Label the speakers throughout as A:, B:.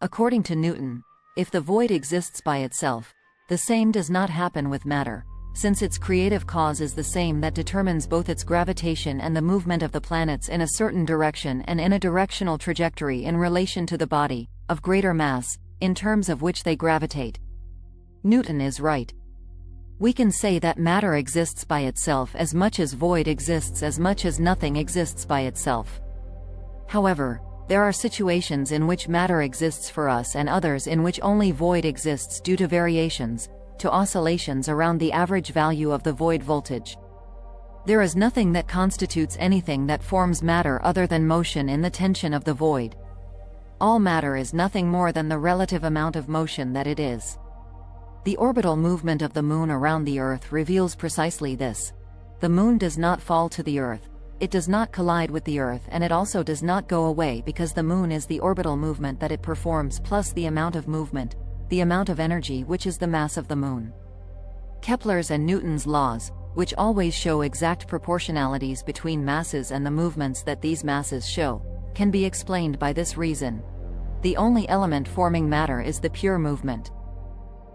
A: According to Newton, if the void exists by itself, the same does not happen with matter, since its creative cause is the same that determines both its gravitation and the movement of the planets in a certain direction and in a directional trajectory in relation to the body, of greater mass, in terms of which they gravitate. Newton is right. We can say that matter exists by itself as much as void exists, as much as nothing exists by itself. However, there are situations in which matter exists for us and others in which only void exists due to variations, to oscillations around the average value of the void voltage. There is nothing that constitutes anything that forms matter other than motion in the tension of the void. All matter is nothing more than the relative amount of motion that it is. The orbital movement of the Moon around the Earth reveals precisely this. The Moon does not fall to the Earth, it does not collide with the Earth, and it also does not go away, because the Moon is the orbital movement that it performs plus the amount of movement, the amount of energy which is the mass of the Moon. Kepler's and Newton's laws, which always show exact proportionalities between masses and the movements that these masses show, can be explained by this reason. The only element forming matter is the pure movement.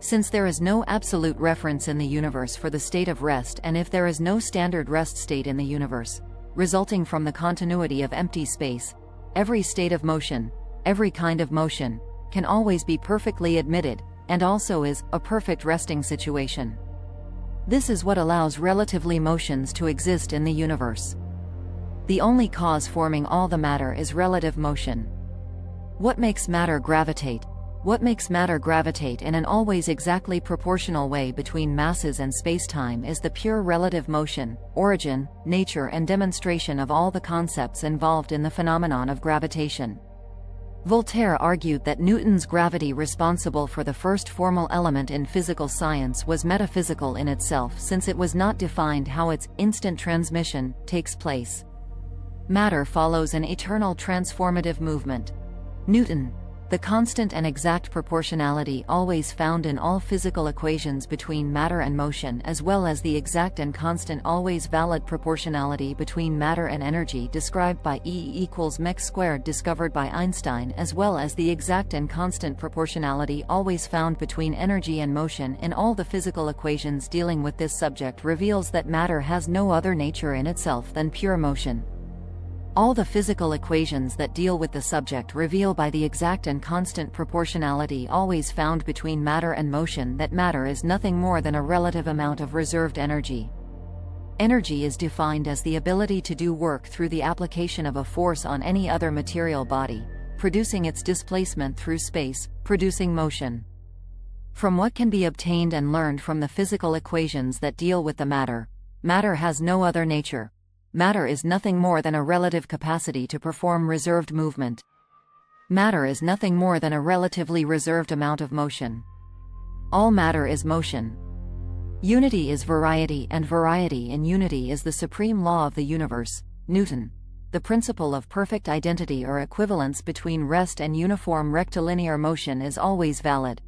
A: Since there is no absolute reference in the universe for the state of rest, and if there is no standard rest state in the universe, resulting from the continuity of empty space, every state of motion, every kind of motion, can always be perfectly admitted, and also is, a perfect resting situation. This is what allows relatively motions to exist in the universe. The only cause forming all the matter is relative motion. What makes matter gravitate? What makes matter gravitate in an always exactly proportional way between masses and spacetime is the pure relative motion, origin, nature and demonstration of all the concepts involved in the phenomenon of gravitation. Voltaire argued that Newton's gravity, responsible for the first formal element in physical science, was metaphysical in itself, since it was not defined how its instant transmission takes place. Matter follows an eternal transformative movement. Newton, the constant and exact proportionality always found in all physical equations between matter and motion, as well as the exact and constant always valid proportionality between matter and energy described by E=mc² discovered by Einstein, as well as the exact and constant proportionality always found between energy and motion in all the physical equations dealing with this subject, reveals that matter has no other nature in itself than pure motion. All the physical equations that deal with the subject reveal by the exact and constant proportionality always found between matter and motion that matter is nothing more than a relative amount of reserved energy. Energy is defined as the ability to do work through the application of a force on any other material body, producing its displacement through space, producing motion. From what can be obtained and learned from the physical equations that deal with the matter, matter has no other nature. Matter is nothing more than a relative capacity to perform reserved movement. Matter is nothing more than a relatively reserved amount of motion. All matter is motion. Unity is variety, and variety in unity is the supreme law of the universe. Newton. The principle of perfect identity or equivalence between rest and uniform rectilinear motion is always valid.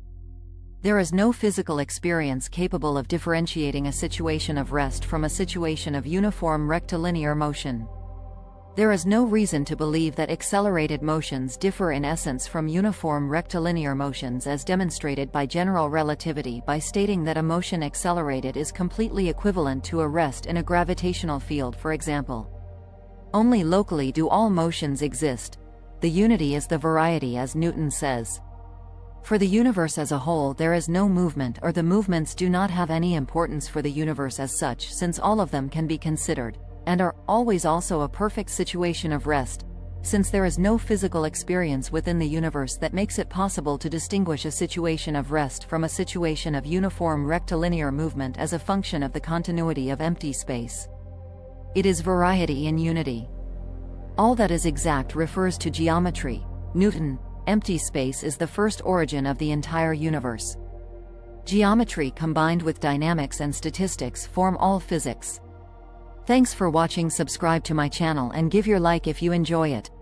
A: There is no physical experience capable of differentiating a situation of rest from a situation of uniform rectilinear motion. There is no reason to believe that accelerated motions differ in essence from uniform rectilinear motions, as demonstrated by general relativity by stating that a motion accelerated is completely equivalent to a rest in a gravitational field, for example. Only locally do all motions exist. The unity is the variety, as Newton says. For the universe as a whole there is no movement, or the movements do not have any importance for the universe as such, since all of them can be considered, and are, always also a perfect situation of rest, since there is no physical experience within the universe that makes it possible to distinguish a situation of rest from a situation of uniform rectilinear movement as a function of the continuity of empty space. It is variety in unity. All that is exact refers to geometry. Newton. Empty space is the first origin of the entire universe. Geometry combined with dynamics and statistics form all physics. Thanks for watching. Subscribe to my channel and give your like if you enjoy it.